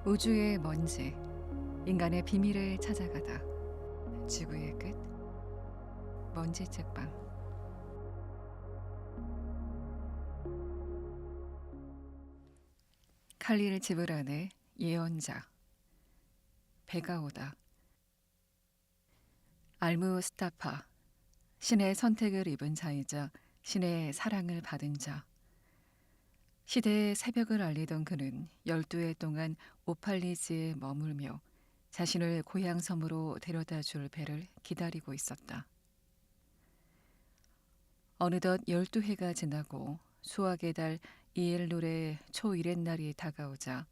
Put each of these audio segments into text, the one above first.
우주의 먼지, 인간의 비밀을 찾아가다. 지구의 끝, 먼지 책방. 칼릴 지브란의 예언자. 배가 오다. 알무 스타파, 신의 선택을 입은 자이자 신의 사랑을 받은 자. 시대의 새벽을 알리던 그는 12해 동안 오팔리즈에 머물며 자신을 고향 섬으로 데려다 줄 배를 기다리고 있었다. 어느덧 12해가 지나고 수학의 달 이엘룰의 초이렛날이 다가오자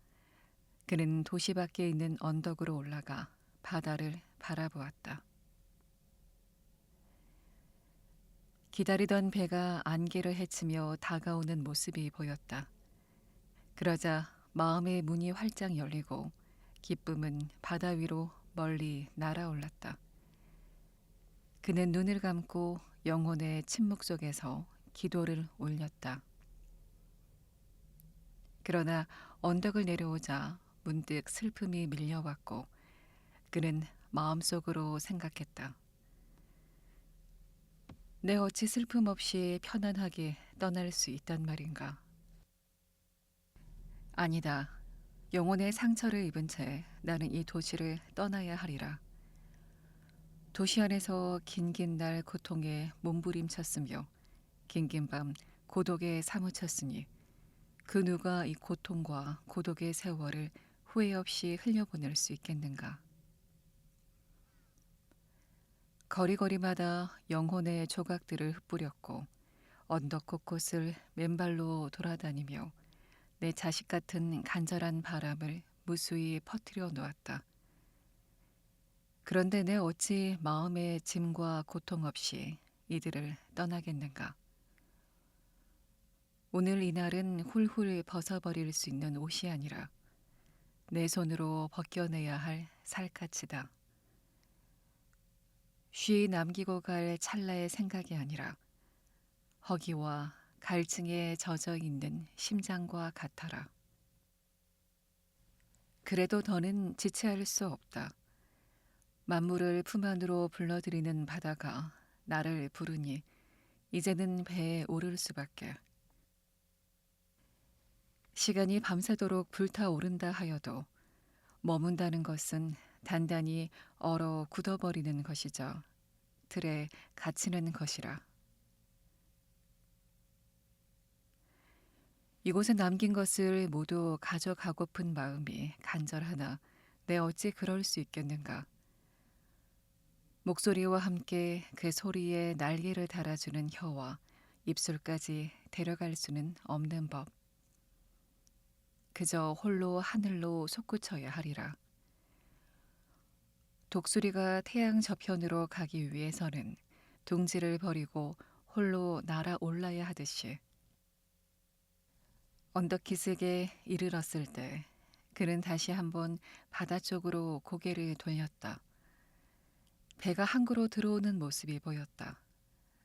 그는 도시 밖에 있는 언덕으로 올라가 바다를 바라보았다. 기다리던 배가 안개를 헤치며 다가오는 모습이 보였다. 그러자 마음의 문이 활짝 열리고 기쁨은 바다 위로 멀리 날아올랐다. 그는 눈을 감고 영혼의 침묵 속에서 기도를 올렸다. 그러나 언덕을 내려오자 문득 슬픔이 밀려왔고 그는 마음속으로 생각했다. 내 어찌 슬픔 없이 편안하게 떠날 수 있단 말인가. 아니다. 영혼의 상처를 입은 채 나는 이 도시를 떠나야 하리라. 도시 안에서 긴긴 날 고통에 몸부림쳤으며 긴긴 밤 고독에 사무쳤으니 그 누가 이 고통과 고독의 세월을 후회 없이 흘려보낼 수 있겠는가. 거리거리마다 영혼의 조각들을 흩뿌렸고 언덕 곳곳을 맨발로 돌아다니며 내 자식 같은 간절한 바람을 무수히 퍼뜨려 놓았다. 그런데 내 어찌 마음의 짐과 고통 없이 이들을 떠나겠는가. 오늘 이날은 훌훌 벗어버릴 수 있는 옷이 아니라 내 손으로 벗겨내야 할 살갗이다. 쉬 남기고 갈 찰나의 생각이 아니라 허기와 갈증에 젖어 있는 심장과 같아라. 그래도 더는 지체할 수 없다. 만물을 품 안으로 불러들이는 바다가 나를 부르니 이제는 배에 오를 수밖에. 시간이 밤새도록 불타오른다 하여도 머문다는 것은 단단히 얼어 굳어버리는 것이죠. 틀에 갇히는 것이라. 이곳에 남긴 것을 모두 가져가고픈 마음이 간절하나 내 어찌 그럴 수 있겠는가. 목소리와 함께 그 소리에 날개를 달아주는 혀와 입술까지 데려갈 수는 없는 법. 그저 홀로 하늘로 솟구쳐야 하리라. 독수리가 태양 저편으로 가기 위해서는 둥지를 버리고 홀로 날아올라야 하듯이 언덕기슭에 이르렀을 때 그는 다시 한번 바다 쪽으로 고개를 돌렸다. 배가 항구로 들어오는 모습이 보였다.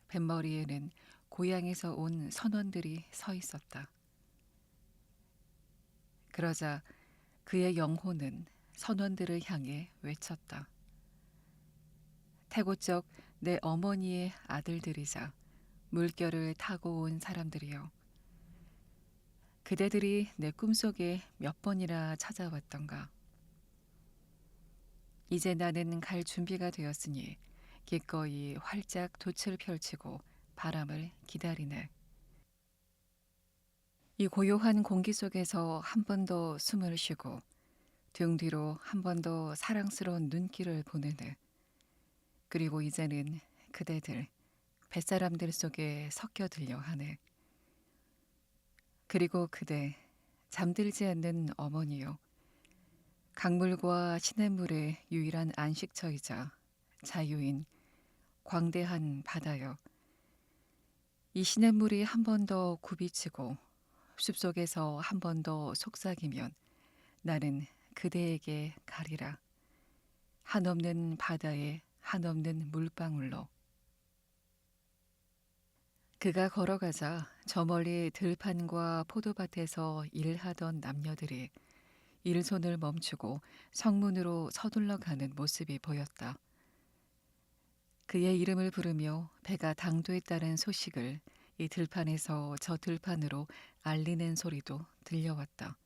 뱃머리에는 고향에서 온 선원들이 서 있었다. 그러자 그의 영혼은 선원들을 향해 외쳤다. 태고적 내 어머니의 아들들이자 물결을 타고 온 사람들이여. 그대들이 내 꿈속에 몇 번이나 찾아왔던가. 이제 나는 갈 준비가 되었으니 기꺼이 활짝 돛을 펼치고 바람을 기다리네. 이 고요한 공기 속에서 한 번 더 숨을 쉬고 등 뒤로 한 번 더 사랑스러운 눈길을 보내네. 그리고 이제는 그대들, 뱃사람들 속에 섞여들려 하네. 그리고 그대, 잠들지 않는 어머니요. 강물과 시냇물의 유일한 안식처이자 자유인 광대한 바다요. 이 시냇물이 한 번 더 굽이치고 숲속에서 한 번 더 속삭이면 나는 그대에게 가리라. 한없는 바다의 한없는 물방울로. 그가 걸어가자 저 멀리 들판과 포도밭에서 일하던 남녀들이 일손을 멈추고 성문으로 서둘러 가는 모습이 보였다. 그의 이름을 부르며 배가 당도했다는 소식을 이 들판에서 저 들판으로 알리는 소리도 들려왔다.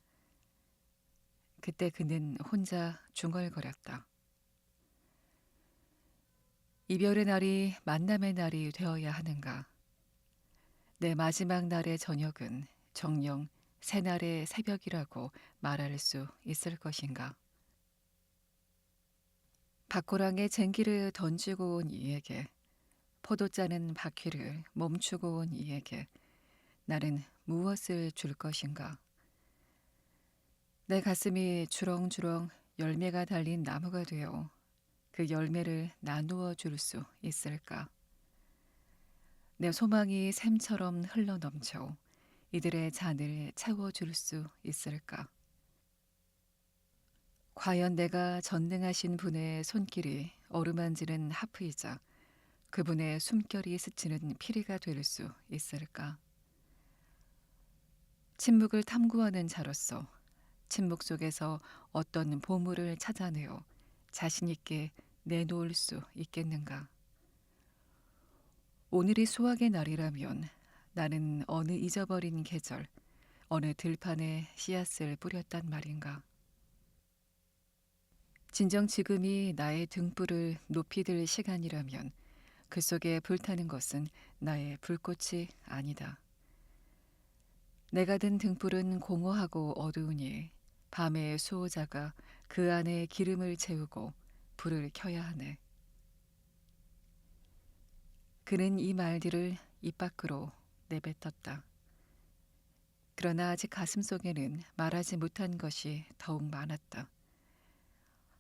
그때 그는 혼자 중얼거렸다. 이별의 날이 만남의 날이 되어야 하는가? 내 마지막 날의 저녁은 정녕 새날의 새벽이라고 말할 수 있을 것인가? 박호랑의 쟁기를 던지고 온 이에게, 포도 짜는 바퀴를 멈추고 온 이에게 나는 무엇을 줄 것인가? 내 가슴이 주렁주렁 열매가 달린 나무가 되어 그 열매를 나누어 줄 수 있을까? 내 소망이 샘처럼 흘러넘쳐 이들의 잔을 채워줄 수 있을까? 과연 내가 전능하신 분의 손길이 어루만지는 하프이자 그분의 숨결이 스치는 피리가 될 수 있을까? 침묵을 탐구하는 자로서 침묵 속에서 어떤 보물을 찾아내어 자신 있게 내놓을 수 있겠는가? 오늘이 수확의 날이라면 나는 어느 잊어버린 계절, 어느 들판에 씨앗을 뿌렸단 말인가? 진정 지금이 나의 등불을 높이 들 시간이라면 그 속에 불타는 것은 나의 불꽃이 아니다. 내가 든 등불은 공허하고 어두우니 밤의 수호자가 그 안에 기름을 채우고 불을 켜야 하네. 그는 이 말들을 입 밖으로 내뱉었다. 그러나 아직 가슴속에는 말하지 못한 것이 더욱 많았다.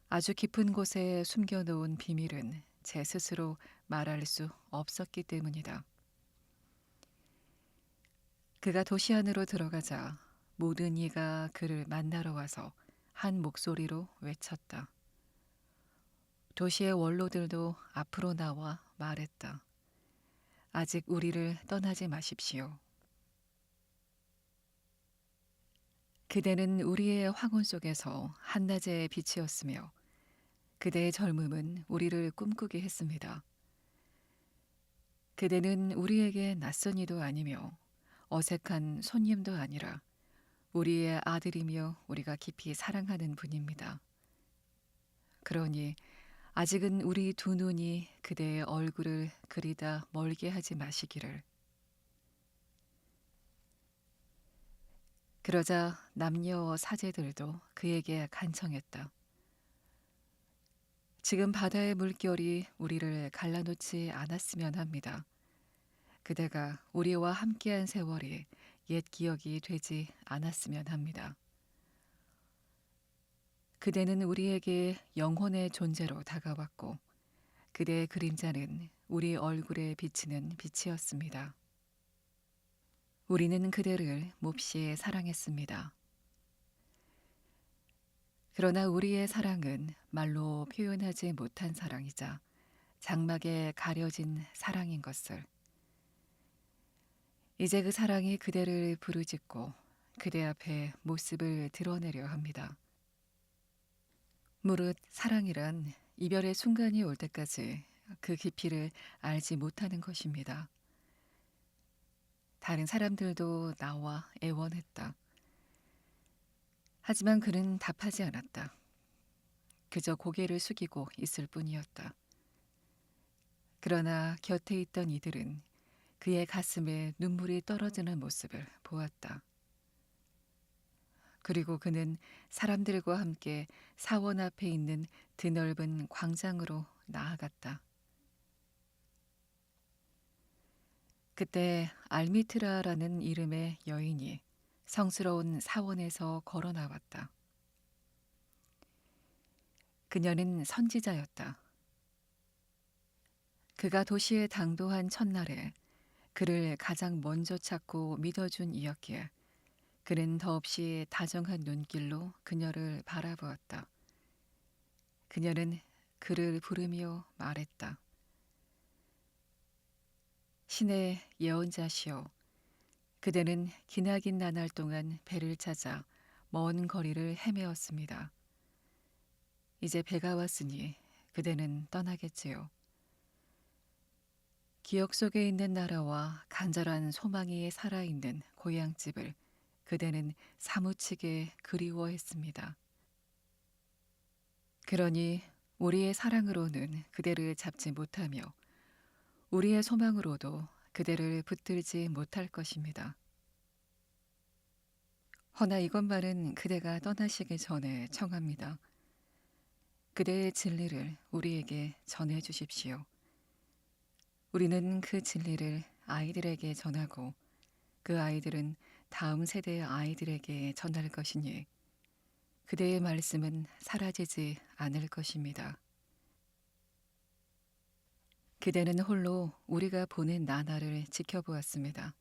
아주 깊은 곳에 숨겨놓은 비밀은 제 스스로 말할 수 없었기 때문이다. 그가 도시 안으로 들어가자 모든 이가 그를 만나러 와서 한 목소리로 외쳤다. 도시의 원로들도 앞으로 나와 말했다. 아직 우리를 떠나지 마십시오. 그대는 우리의 황혼 속에서 한낮의 빛이었으며 그대의 젊음은 우리를 꿈꾸게 했습니다. 그대는 우리에게 낯선 이도 아니며 어색한 손님도 아니라 우리의 아들이며 우리가 깊이 사랑하는 분입니다. 그러니 아직은 우리 두 눈이 그대의 얼굴을 그리다 멀게 하지 마시기를. 그러자 남녀 사제들도 그에게 간청했다. 지금 바다의 물결이 우리를 갈라놓지 않았으면 합니다. 그대가 우리와 함께한 세월이 옛 기억이 되지 않았으면 합니다. 그대는 우리에게 영혼의 존재로 다가왔고 그대의 그림자는 우리 얼굴에 비치는 빛이었습니다. 우리는 그대를 몹시 사랑했습니다. 그러나 우리의 사랑은 말로 표현하지 못한 사랑이자 장막에 가려진 사랑인 것을. 이제 그 사랑이 그대를 부르짖고 그대 앞에 모습을 드러내려 합니다. 무릇 사랑이란 이별의 순간이 올 때까지 그 깊이를 알지 못하는 것입니다. 다른 사람들도 나와 애원했다. 하지만 그는 답하지 않았다. 그저 고개를 숙이고 있을 뿐이었다. 그러나 곁에 있던 이들은 그의 가슴에 눈물이 떨어지는 모습을 보았다. 그리고 그는 사람들과 함께 사원 앞에 있는 드넓은 광장으로 나아갔다. 그때 알미트라라는 이름의 여인이 성스러운 사원에서 걸어 나왔다. 그녀는 선지자였다. 그가 도시에 당도한 첫날에 그를 가장 먼저 찾고 믿어준 이였기에 그는 더없이 다정한 눈길로 그녀를 바라보았다. 그녀는 그를 부르며 말했다. 신의 예언자시여, 그대는 기나긴 나날 동안 배를 찾아 먼 거리를 헤매었습니다. 이제 배가 왔으니 그대는 떠나겠지요. 기억 속에 있는 나라와 간절한 소망이 살아있는 고향집을 그대는 사무치게 그리워했습니다. 그러니 우리의 사랑으로는 그대를 잡지 못하며 우리의 소망으로도 그대를 붙들지 못할 것입니다. 허나 이것만은 그대가 떠나시기 전에 청합니다. 그대의 진리를 우리에게 전해 주십시오. 우리는 그 진리를 아이들에게 전하고 그 아이들은 다음 세대의 아이들에게 전할 것이니 그대의 말씀은 사라지지 않을 것입니다. 그대는 홀로 우리가 보낸 나날을 지켜보았습니다.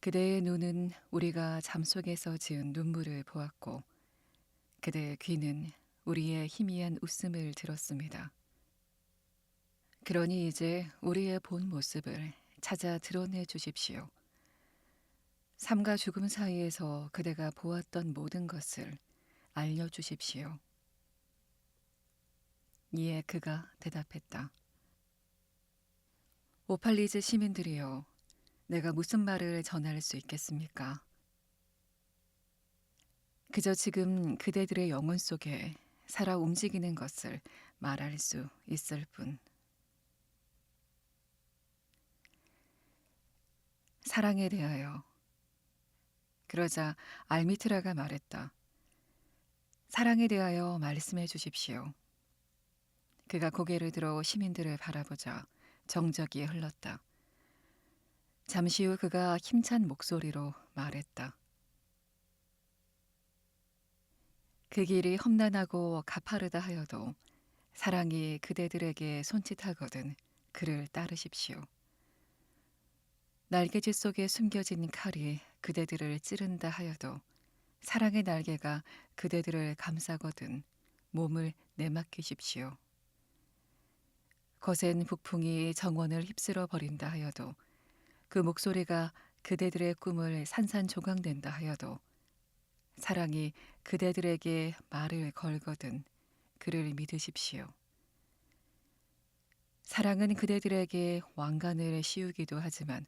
그대의 눈은 우리가 잠속에서 지은 눈물을 보았고 그대의 귀는 우리의 희미한 웃음을 들었습니다. 그러니 이제 우리의 본 모습을 찾아 드러내 주십시오. 삶과 죽음 사이에서 그대가 보았던 모든 것을 알려주십시오. 이에 그가 대답했다. 오팔리즈 시민들이여, 내가 무슨 말을 전할 수 있겠습니까? 그저 지금 그대들의 영혼 속에 살아 움직이는 것을 말할 수 있을 뿐. 사랑에 대하여. 그러자 알미트라가 말했다. 사랑에 대하여 말씀해 주십시오. 그가 고개를 들어 시민들을 바라보자 정적이 흘렀다. 잠시 후 그가 힘찬 목소리로 말했다. 그 길이 험난하고 가파르다 하여도 사랑이 그대들에게 손짓하거든 그를 따르십시오. 날개짓 속에 숨겨진 칼이 그대들을 찌른다 하여도 사랑의 날개가 그대들을 감싸거든 몸을 내맡기십시오. 거센 북풍이 정원을 휩쓸어 버린다 하여도 그 목소리가 그대들의 꿈을 산산조각낸다 하여도 사랑이 그대들에게 말을 걸거든 그를 믿으십시오. 사랑은 그대들에게 왕관을 씌우기도 하지만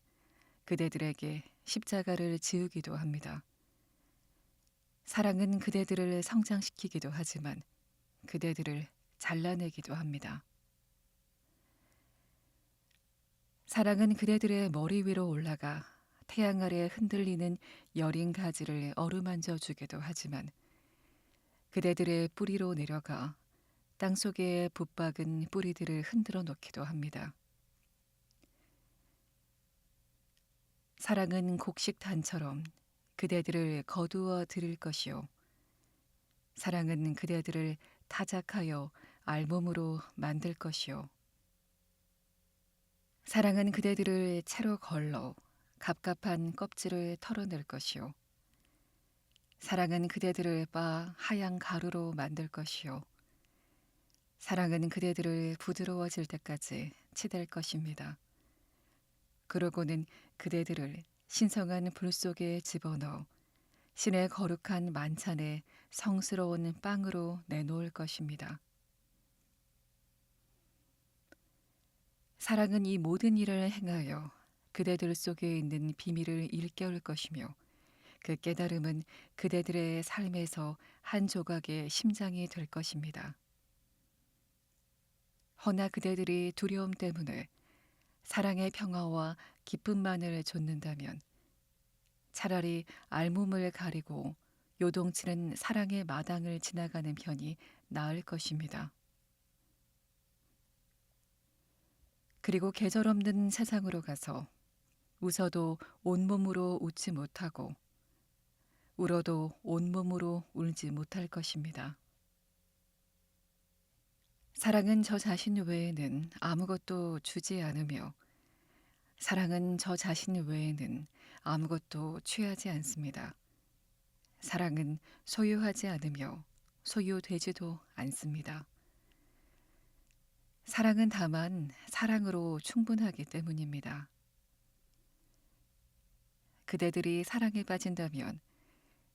그대들에게 십자가를 지우기도 합니다. 사랑은 그대들을 성장시키기도 하지만 그대들을 잘라내기도 합니다. 사랑은 그대들의 머리 위로 올라가 태양 아래 흔들리는 여린 가지를 어루만져 주기도 하지만 그대들의 뿌리로 내려가 땅속에 붙박은 뿌리들을 흔들어 놓기도 합니다. 사랑은 곡식단처럼 그대들을 거두어 들일 것이요. 사랑은 그대들을 타작하여 알몸으로 만들 것이요. 사랑은 그대들을 채로 걸러 갑갑한 껍질을 털어낼 것이요. 사랑은 그대들을 빻아 하얀 가루로 만들 것이요. 사랑은 그대들을 부드러워질 때까지 치댈 것입니다. 그러고는 그대들을 신성한 불 속에 집어넣어 신의 거룩한 만찬에 성스러운 빵으로 내놓을 것입니다. 사랑은 이 모든 일을 행하여 그대들 속에 있는 비밀을 일깨울 것이며 그 깨달음은 그대들의 삶에서 한 조각의 심장이 될 것입니다. 허나 그대들이 두려움 때문에 사랑의 평화와 기쁨만을 좇는다면 차라리 알몸을 가리고 요동치는 사랑의 마당을 지나가는 편이 나을 것입니다. 그리고 계절 없는 세상으로 가서 웃어도 온몸으로 웃지 못하고 울어도 온몸으로 울지 못할 것입니다. 사랑은 저 자신 외에는 아무것도 주지 않으며 사랑은 저 자신 외에는 아무것도 취하지 않습니다. 사랑은 소유하지 않으며 소유되지도 않습니다. 사랑은 다만 사랑으로 충분하기 때문입니다. 그대들이 사랑에 빠진다면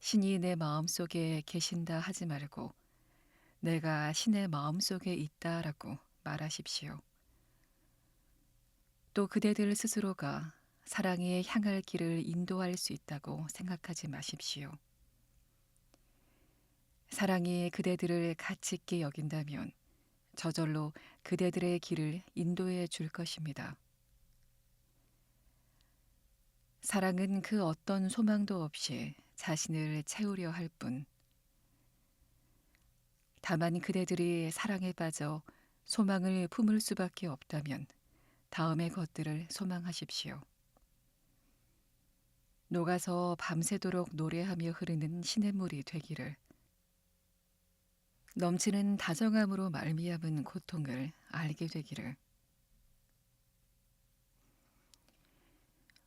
신이 내 마음속에 계신다 하지 말고 내가 신의 마음속에 있다라고 말하십시오. 또 그대들 스스로가 사랑에 향할 길을 인도할 수 있다고 생각하지 마십시오. 사랑이 그대들을 가치 있게 여긴다면 저절로 그대들의 길을 인도해 줄 것입니다. 사랑은 그 어떤 소망도 없이 자신을 채우려 할 뿐, 다만 그대들이 사랑에 빠져 소망을 품을 수밖에 없다면 다음의 것들을 소망하십시오. 녹아서 밤새도록 노래하며 흐르는 시냇물이 되기를, 넘치는 다정함으로 말미암은 고통을 알게 되기를,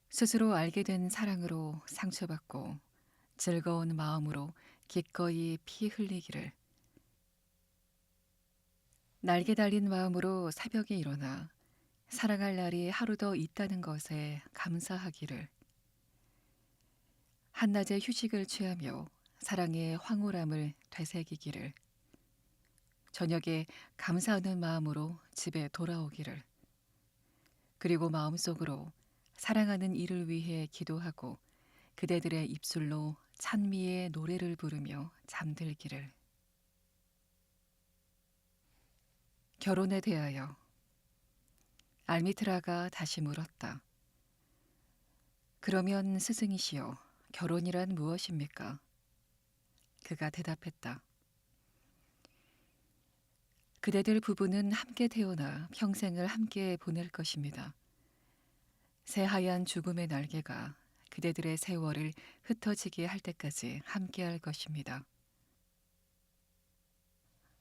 스스로 알게 된 사랑으로 상처받고 즐거운 마음으로 기꺼이 피 흘리기를, 날개 달린 마음으로 새벽에 일어나 사랑할 날이 하루 더 있다는 것에 감사하기를, 한낮에 휴식을 취하며 사랑의 황홀함을 되새기기를, 저녁에 감사하는 마음으로 집에 돌아오기를, 그리고 마음속으로 사랑하는 이를 위해 기도하고 그대들의 입술로 찬미의 노래를 부르며 잠들기를. 결혼에 대하여 알미트라가 다시 물었다. 그러면 스승이시여, 결혼이란 무엇입니까? 그가 대답했다. 그대들 부부는 함께 태어나 평생을 함께 보낼 것입니다. 새하얀 죽음의 날개가 그대들의 세월을 흩어지게 할 때까지 함께 할 것입니다.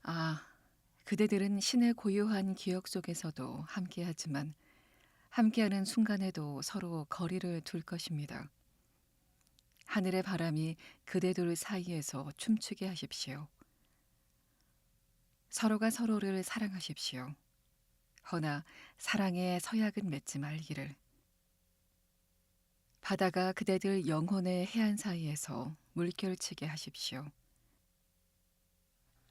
아, 그대들은 신의 고요한 기억 속에서도 함께하지만 함께하는 순간에도 서로 거리를 둘 것입니다. 하늘의 바람이 그대들 사이에서 춤추게 하십시오. 서로가 서로를 사랑하십시오. 허나 사랑의 서약은 맺지 말기를. 바다가 그대들 영혼의 해안 사이에서 물결치게 하십시오.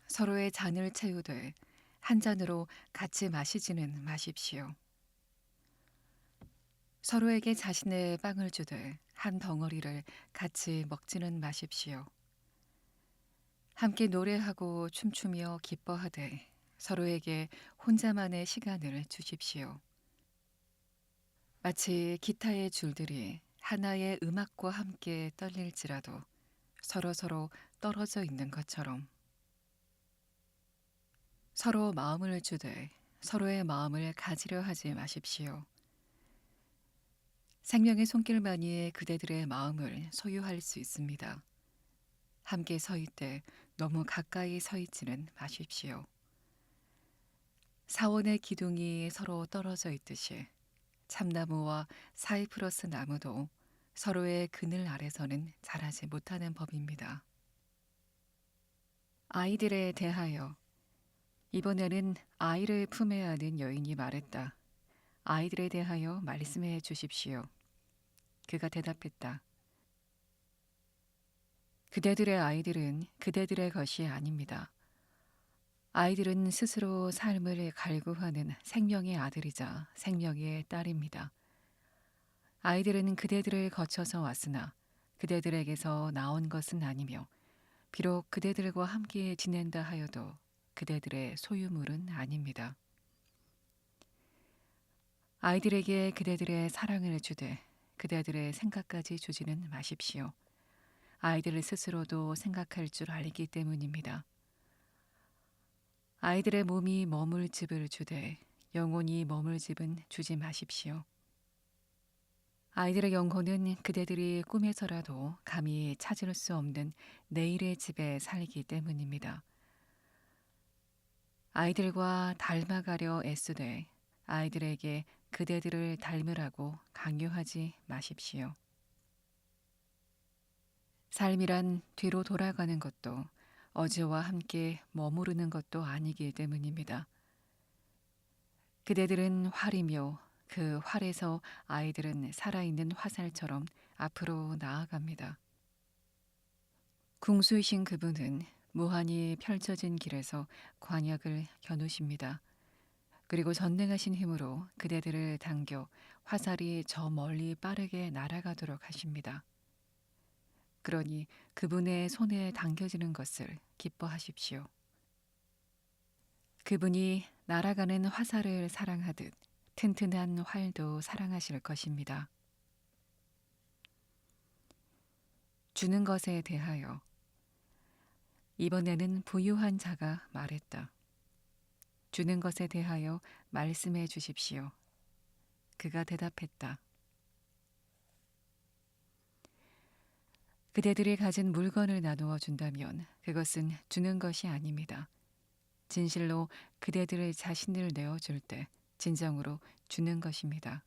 서로의 잔을 채우되 한 잔으로 같이 마시지는 마십시오. 서로에게 자신의 빵을 주되 한 덩어리를 같이 먹지는 마십시오. 함께 노래하고 춤추며 기뻐하되 서로에게 혼자만의 시간을 주십시오. 마치 기타의 줄들이 하나의 음악과 함께 떨릴지라도 서로서로 떨어져 있는 것처럼, 서로 마음을 주되 서로의 마음을 가지려 하지 마십시오. 생명의 손길만이 그대들의 마음을 소유할 수 있습니다. 함께 서 있되 너무 가까이 서 있지는 마십시오. 사원의 기둥이 서로 떨어져 있듯이 참나무와 사이프러스 나무도 서로의 그늘 아래서는 자라지 못하는 법입니다. 아이들에 대하여, 이번에는 아이를 품에 안은 여인이 말했다. 아이들에 대하여 말씀해 주십시오. 그가 대답했다. 그대들의 아이들은 그대들의 것이 아닙니다. 아이들은 스스로 삶을 갈구하는 생명의 아들이자 생명의 딸입니다. 아이들은 그대들을 거쳐서 왔으나 그대들에게서 나온 것은 아니며, 비록 그대들과 함께 지낸다 하여도 그대들의 소유물은 아닙니다. 아이들에게 그대들의 사랑을 주되 그대들의 생각까지 주지는 마십시오. 아이들 스스로도 생각할 줄 알기 때문입니다. 아이들의 몸이 머물 집을 주되 영혼이 머물 집은 주지 마십시오. 아이들의 영혼은 그대들이 꿈에서라도 감히 찾을 수 없는 내일의 집에 살기 때문입니다. 아이들과 닮아가려 애쓰되 아이들에게 그대들을 닮으라고 강요하지 마십시오. 삶이란 뒤로 돌아가는 것도 어제와 함께 머무르는 것도 아니기 때문입니다. 그대들은 활이며 그 활에서 아이들은 살아있는 화살처럼 앞으로 나아갑니다. 궁수이신 그분은 무한히 펼쳐진 길에서 관약을 겨누십니다. 그리고 전능하신 힘으로 그대들을 당겨 화살이 저 멀리 빠르게 날아가도록 하십니다. 그러니 그분의 손에 당겨지는 것을 기뻐하십시오. 그분이 날아가는 화살을 사랑하듯 튼튼한 활도 사랑하실 것입니다. 주는 것에 대하여 이번에는 부유한 자가 말했다. 주는 것에 대하여 말씀해 주십시오. 그가 대답했다. 그대들이 가진 물건을 나누어 준다면 그것은 주는 것이 아닙니다. 진실로 그대들의 자신을 내어줄 때 진정으로 주는 것입니다.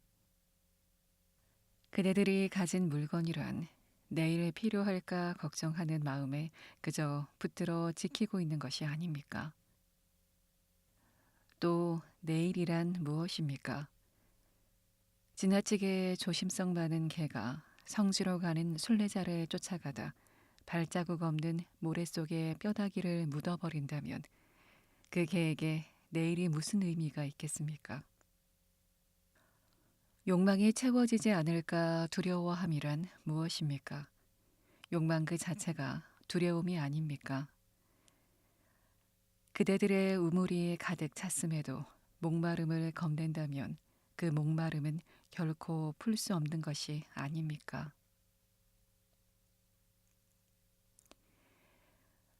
그대들이 가진 물건이란 내일 필요할까 걱정하는 마음에 그저 붙들어 지키고 있는 것이 아닙니까? 또 내일이란 무엇입니까? 지나치게 조심성 많은 개가 성지로 가는 순례자를 쫓아가다 발자국 없는 모래 속에 뼈다귀를 묻어버린다면 그 개에게 내일이 무슨 의미가 있겠습니까? 욕망이 채워지지 않을까 두려워함이란 무엇입니까? 욕망 그 자체가 두려움이 아닙니까? 그대들의 우물이 가득 찼음에도 목마름을 겁낸다면 그 목마름은 결코 풀 수 없는 것이 아닙니까?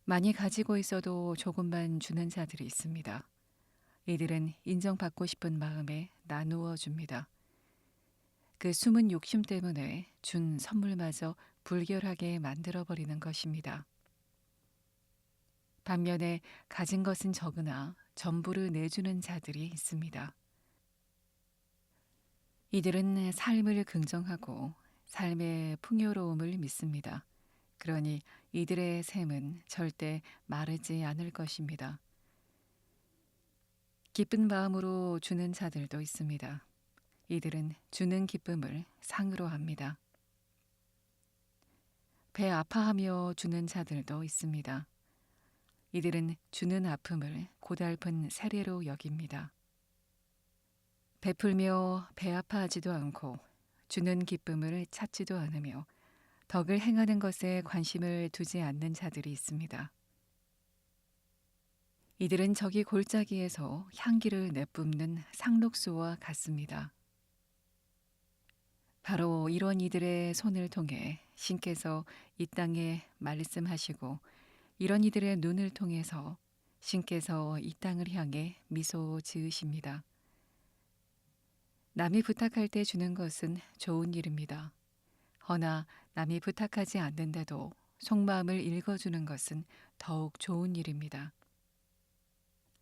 많이 가지고 있어도 조금만 주는 자들이 있습니다. 이들은 인정받고 싶은 마음에 나누어 줍니다. 그 숨은 욕심 때문에 준 선물마저 불결하게 만들어버리는 것입니다. 반면에 가진 것은 적으나 전부를 내주는 자들이 있습니다. 이들은 삶을 긍정하고 삶의 풍요로움을 믿습니다. 그러니 이들의 샘은 절대 마르지 않을 것입니다. 기쁜 마음으로 주는 자들도 있습니다. 이들은 주는 기쁨을 상으로 합니다. 배 아파하며 주는 자들도 있습니다. 이들은 주는 아픔을 고달픈 세례로 여깁니다. 베풀며 배 아파하지도 않고 주는 기쁨을 찾지도 않으며 덕을 행하는 것에 관심을 두지 않는 자들이 있습니다. 이들은 저기 골짜기에서 향기를 내뿜는 상록수와 같습니다. 바로 이런 이들의 손을 통해 신께서 이 땅에 말씀하시고 이런 이들의 눈을 통해서 신께서 이 땅을 향해 미소 지으십니다. 남이 부탁할 때 주는 것은 좋은 일입니다. 허나 남이 부탁하지 않는데도 속마음을 읽어주는 것은 더욱 좋은 일입니다.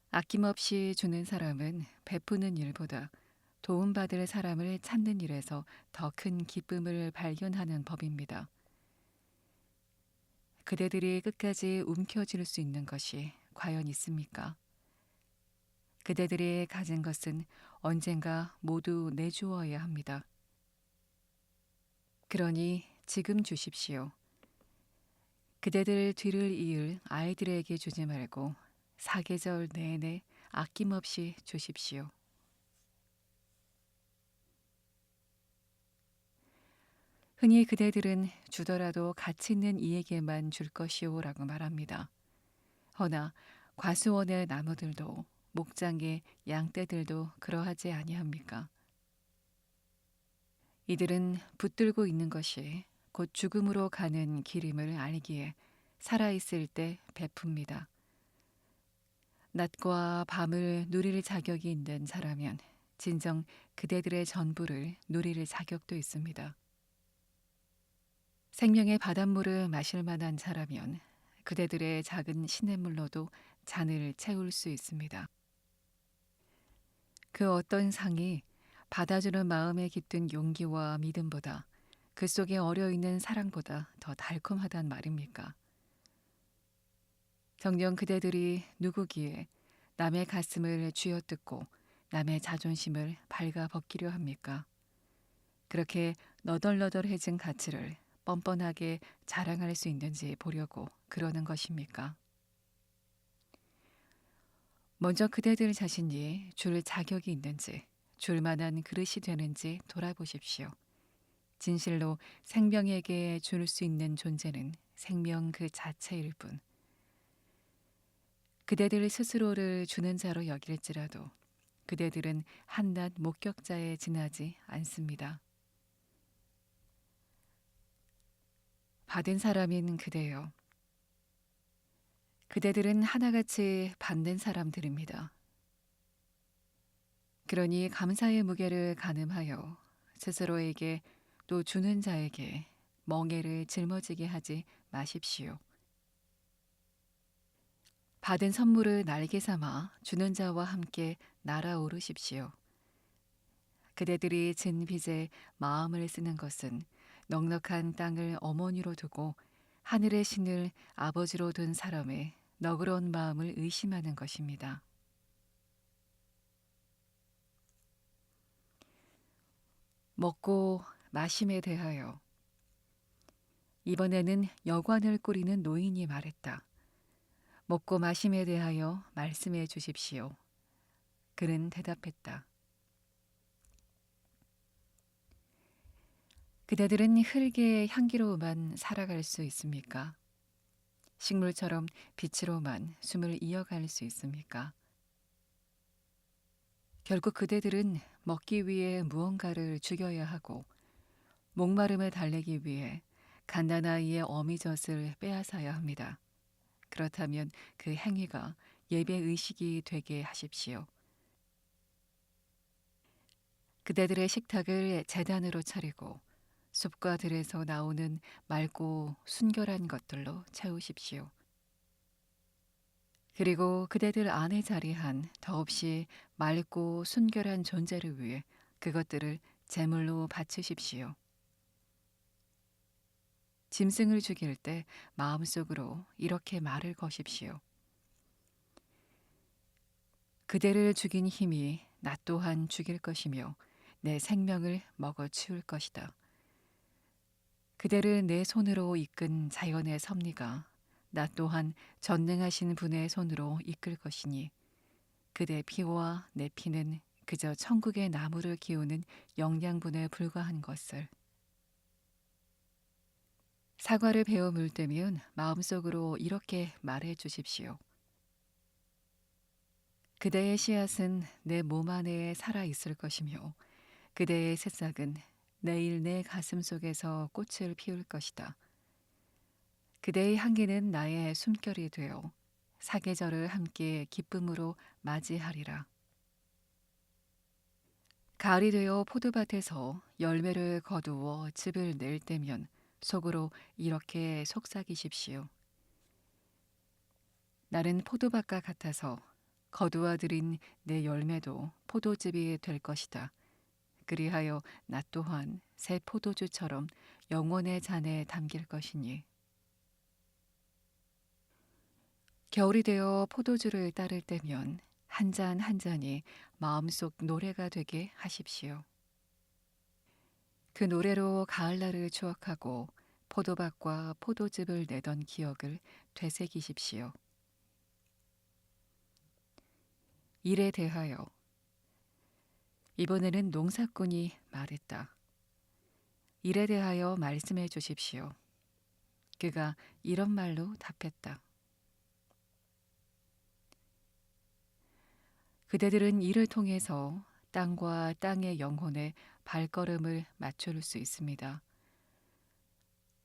아낌없이 주는 사람은 베푸는 일보다 도움받을 사람을 찾는 일에서 더 큰 기쁨을 발견하는 법입니다. 그대들이 끝까지 움켜쥘 수 있는 것이 과연 있습니까? 그대들이 가진 것은 언젠가 모두 내주어야 합니다. 그러니 지금 주십시오. 그대들 뒤를 이을 아이들에게 주지 말고 사계절 내내 아낌없이 주십시오. 흔히 그대들은 주더라도 가치 있는 이에게만 줄 것이오라고 말합니다. 허나 과수원의 나무들도 목장의 양떼들도 그러하지 아니합니까? 이들은 붙들고 있는 것이 곧 죽음으로 가는 길임을 알기에 살아있을 때 베풉니다. 낮과 밤을 누릴 자격이 있는 자라면 진정 그대들의 전부를 누릴 자격도 있습니다. 생명의 바닷물을 마실 만한 자라면 그대들의 작은 시냇물로도 잔을 채울 수 있습니다. 그 어떤 상이 받아주는 마음에 깃든 용기와 믿음보다 그 속에 어려있는 사랑보다 더 달콤하단 말입니까? 정녕 그대들이 누구기에 남의 가슴을 쥐어뜯고 남의 자존심을 발가 벗기려 합니까? 그렇게 너덜너덜해진 가치를 뻔뻔하게 자랑할 수 있는지 보려고 그러는 것입니까? 먼저 그대들 자신이 줄 자격이 있는지, 줄 만한 그릇이 되는지 돌아보십시오. 진실로 생명에게 줄 수 있는 존재는 생명 그 자체일 뿐. 그대들 스스로를 주는 자로 여길지라도 그대들은 한낱 목격자에 지나지 않습니다. 받은 사람인 그대요. 그대들은 하나같이 받는 사람들입니다. 그러니 감사의 무게를 가늠하여 스스로에게 또 주는 자에게 멍에를 짊어지게 하지 마십시오. 받은 선물을 날개 삼아 주는 자와 함께 날아오르십시오. 그대들이 진 빚에 마음을 쓰는 것은 넉넉한 땅을 어머니로 두고 하늘의 신을 아버지로 둔 사람의 너그러운 마음을 의심하는 것입니다. 먹고 마심에 대하여 이번에는 여관을 꾸리는 노인이 말했다. 먹고 마심에 대하여 말씀해 주십시오. 그는 대답했다. 그대들은 흙의 향기로만 살아갈 수 있습니까? 식물처럼 빛으로만 숨을 이어갈 수 있습니까? 결국 그대들은 먹기 위해 무언가를 죽여야 하고 목마름을 달래기 위해 갓난아이의 어미젖을 빼앗아야 합니다. 그렇다면 그 행위가 예배 의식이 되게 하십시오. 그대들의 식탁을 제단으로 차리고 숲과 들에서 나오는 맑고 순결한 것들로 채우십시오. 그리고 그대들 안에 자리한 더없이 맑고 순결한 존재를 위해 그것들을 제물로 바치십시오. 짐승을 죽일 때 마음속으로 이렇게 말을 거십시오. 그대를 죽인 힘이 나 또한 죽일 것이며 내 생명을 먹어 치울 것이다. 그대를 내 손으로 이끈 자연의 섭리가 나 또한 전능하신 분의 손으로 이끌 것이니 그대 피와 내 피는 그저 천국의 나무를 키우는 영양분에 불과한 것을. 사과를 베어 물 때면 마음속으로 이렇게 말해 주십시오. 그대의 씨앗은 내 몸 안에 살아 있을 것이며 그대의 새싹은 내일 내 가슴 속에서 꽃을 피울 것이다. 그대의 향기는 나의 숨결이 되어 사계절을 함께 기쁨으로 맞이하리라. 가을이 되어 포도밭에서 열매를 거두어 즙을 낼 때면 속으로 이렇게 속삭이십시오. 나는 포도밭과 같아서 거두어 들인 내 열매도 포도즙이 될 것이다. 그리하여 나 또한 새 포도주처럼 영원의 잔에 담길 것이니. 겨울이 되어 포도주를 따를 때면 한 잔 한 잔이 마음속 노래가 되게 하십시오. 그 노래로 가을날을 추억하고 포도밭과 포도즙을 내던 기억을 되새기십시오. 일에 대하여 이번에는 농사꾼이 말했다. 일에 대하여 말씀해 주십시오. 그가 이런 말로 답했다. 그대들은 이를 통해서 땅과 땅의 영혼에 발걸음을 맞출 수 있습니다.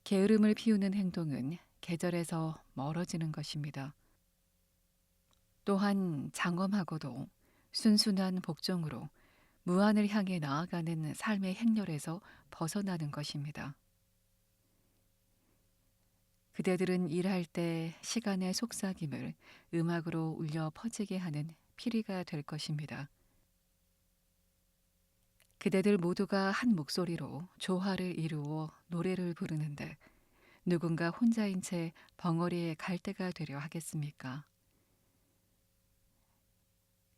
게으름을 피우는 행동은 계절에서 멀어지는 것입니다. 또한 장엄하고도 순순한 복종으로 무한을 향해 나아가는 삶의 행렬에서 벗어나는 것입니다. 그대들은 일할 때 시간의 속삭임을 음악으로 울려 퍼지게 하는 피리가 될 것입니다. 그대들 모두가 한 목소리로 조화를 이루어 노래를 부르는데 누군가 혼자인 채 벙어리의 갈대가 되려 하겠습니까?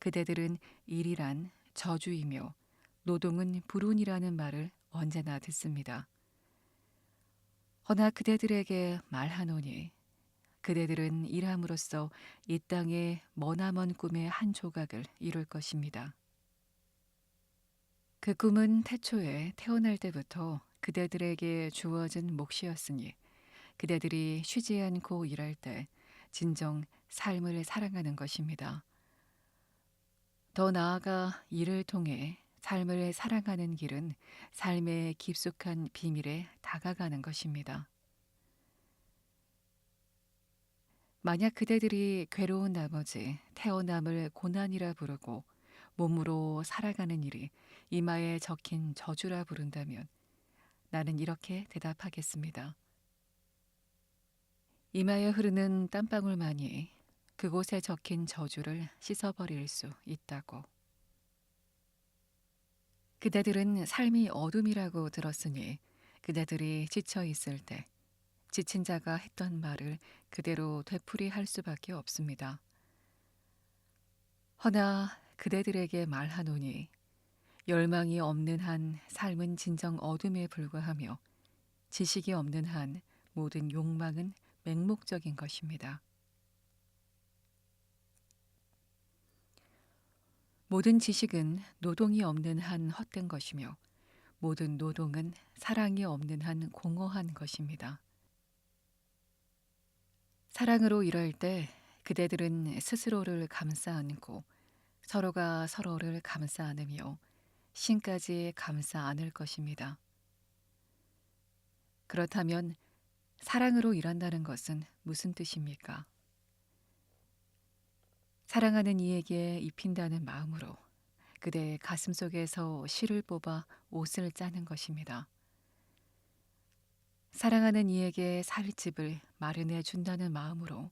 그대들은 일이란 저주이며 노동은 불운이라는 말을 언제나 듣습니다. 허나 그대들에게 말하노니 그대들은 일함으로써 이 땅의 머나먼 꿈의 한 조각을 이룰 것입니다. 그 꿈은 태초에 태어날 때부터 그대들에게 주어진 몫이었으니 그대들이 쉬지 않고 일할 때 진정 삶을 사랑하는 것입니다. 더 나아가 이를 통해 삶을 사랑하는 길은 삶의 깊숙한 비밀에 다가가는 것입니다. 만약 그대들이 괴로운 나머지 태어남을 고난이라 부르고 몸으로 살아가는 일이 이마에 적힌 저주라 부른다면 나는 이렇게 대답하겠습니다. 이마에 흐르는 땀방울만이 그곳에 적힌 저주를 씻어버릴 수 있다고. 그대들은 삶이 어둠이라고 들었으니 그대들이 지쳐 있을 때 지친 자가 했던 말을 그대로 되풀이할 수밖에 없습니다. 허나 그대들에게 말하노니 열망이 없는 한 삶은 진정 어둠에 불과하며 지식이 없는 한 모든 욕망은 맹목적인 것입니다. 모든 지식은 노동이 없는 한 헛된 것이며 모든 노동은 사랑이 없는 한 공허한 것입니다. 사랑으로 일할 때 그대들은 스스로를 감싸 안고 서로가 서로를 감싸 안으며 신까지 감싸 안을 것입니다. 그렇다면 사랑으로 일한다는 것은 무슨 뜻입니까? 사랑하는 이에게 입힌다는 마음으로 그대의 가슴 속에서 실을 뽑아 옷을 짜는 것입니다. 사랑하는 이에게 살 집을 마련해 준다는 마음으로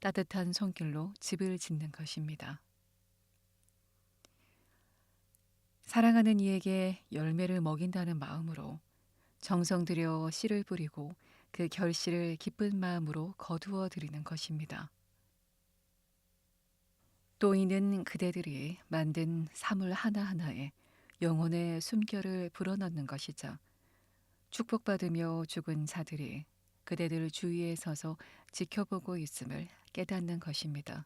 따뜻한 손길로 집을 짓는 것입니다. 사랑하는 이에게 열매를 먹인다는 마음으로 정성 들여 씨를 뿌리고 그 결실을 기쁜 마음으로 거두어 드리는 것입니다. 또 이는 그대들이 만든 사물 하나하나에 영혼의 숨결을 불어넣는 것이자 축복받으며 죽은 자들이 그대들 주위에 서서 지켜보고 있음을 깨닫는 것입니다.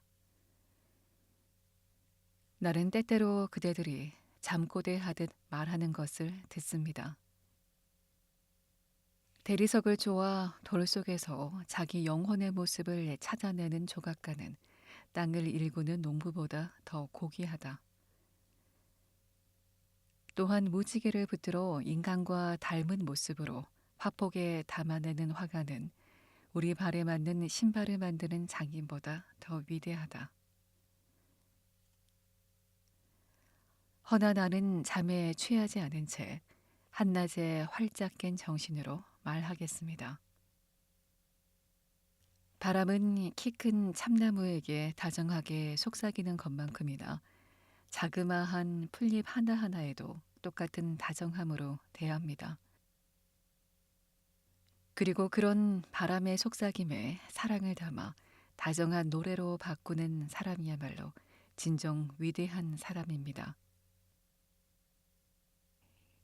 나는 때때로 그대들이 잠꼬대하듯 말하는 것을 듣습니다. 대리석을 쪼아 돌 속에서 자기 영혼의 모습을 찾아내는 조각가는 땅을 일구는 농부보다 더 고귀하다. 또한 무지개를 붙들어 인간과 닮은 모습으로 화폭에 담아내는 화가는 우리 발에 맞는 신발을 만드는 장인보다 더 위대하다. 허나 나는 잠에 취하지 않은 채 한낮에 활짝 깬 정신으로 말하겠습니다. 바람은 키 큰 참나무에게 다정하게 속삭이는 것만큼이나 자그마한 풀잎 하나하나에도 똑같은 다정함으로 대합니다. 그리고 그런 바람의 속삭임에 사랑을 담아 다정한 노래로 바꾸는 사람이야말로 진정 위대한 사람입니다.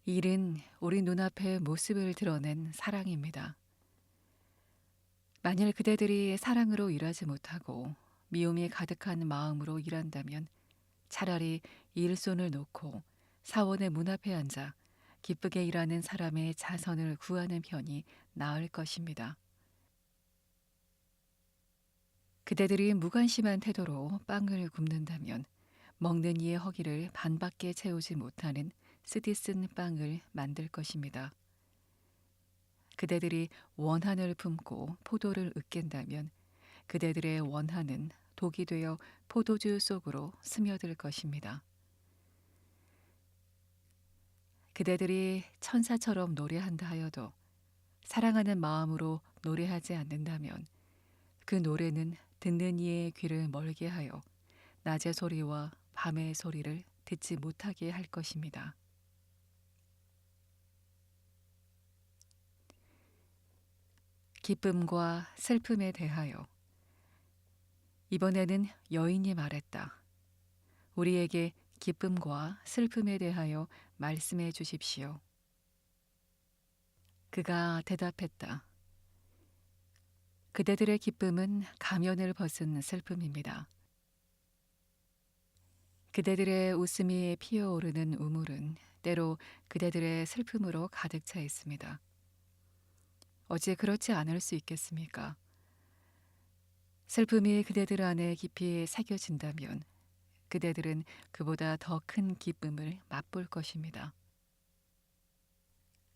일은 우리 눈앞의 모습을 드러낸 사랑입니다. 만일 그대들이 사랑으로 일하지 못하고 미움이 가득한 마음으로 일한다면 차라리 일손을 놓고 사원의 문 앞에 앉아 기쁘게 일하는 사람의 자선을 구하는 편이 나을 것입니다. 그대들이 무관심한 태도로 빵을 굽는다면 먹는 이의 허기를 반밖에 채우지 못하는 쓰디쓴 빵을 만들 것입니다. 그대들이 원한을 품고 포도를 으깬다면 그대들의 원한은 독이 되어 포도주 속으로 스며들 것입니다. 그대들이 천사처럼 노래한다 하여도 사랑하는 마음으로 노래하지 않는다면 그 노래는 듣는 이의 귀를 멀게 하여 낮의 소리와 밤의 소리를 듣지 못하게 할 것입니다. 기쁨과 슬픔에 대하여 이번에는 여인이 말했다. 우리에게 기쁨과 슬픔에 대하여 말씀해 주십시오. 그가 대답했다. 그대들의 기쁨은 가면을 벗은 슬픔입니다. 그대들의 웃음이 피어오르는 우물은 때로 그대들의 슬픔으로 가득 차 있습니다. 어찌 그렇지 않을 수 있겠습니까? 슬픔이 그대들 안에 깊이 새겨진다면 그대들은 그보다 더 큰 기쁨을 맛볼 것입니다.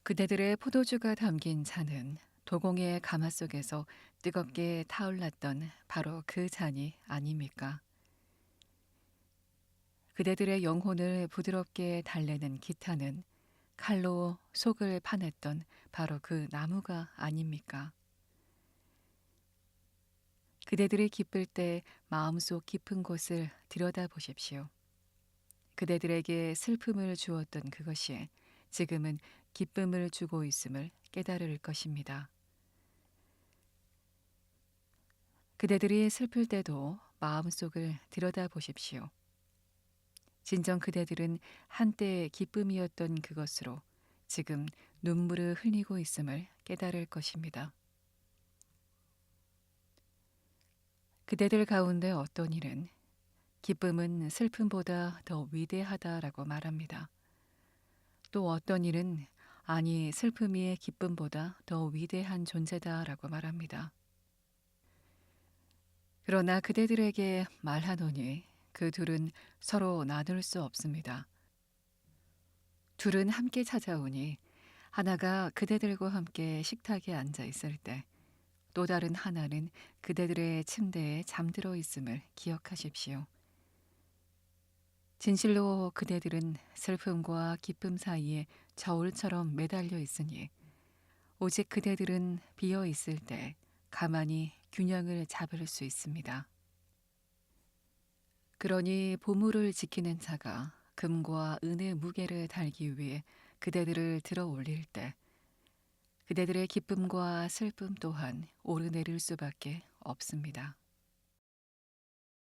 그대들의 포도주가 담긴 잔은 도공의 가마 속에서 뜨겁게 타올랐던 바로 그 잔이 아닙니까? 그대들의 영혼을 부드럽게 달래는 기타는 칼로 속을 파냈던 바로 그 나무가 아닙니까? 그대들이 기쁠 때 마음속 깊은 곳을 들여다 보십시오. 그대들에게 슬픔을 주었던 그것이 지금은 기쁨을 주고 있음을 깨달을 것입니다. 그대들이 슬플 때도 마음속을 들여다 보십시오. 진정 그대들은 한때 기쁨이었던 그것으로 지금 눈물을 흘리고 있음을 깨달을 것입니다. 그대들 가운데 어떤 일은 기쁨은 슬픔보다 더 위대하다라고 말합니다. 또 어떤 일은 아니 슬픔이 기쁨보다 더 위대한 존재다라고 말합니다. 그러나 그대들에게 말하노니 그 둘은 서로 나눌 수 없습니다. 둘은 함께 찾아오니 하나가 그대들과 함께 식탁에 앉아 있을 때 또 다른 하나는 그대들의 침대에 잠들어 있음을 기억하십시오. 진실로 그대들은 슬픔과 기쁨 사이에 저울처럼 매달려 있으니 오직 그대들은 비어 있을 때 가만히 균형을 잡을 수 있습니다. 그러니 보물을 지키는 자가 금과 은의 무게를 달기 위해 그대들을 들어 올릴 때 그대들의 기쁨과 슬픔 또한 오르내릴 수밖에 없습니다.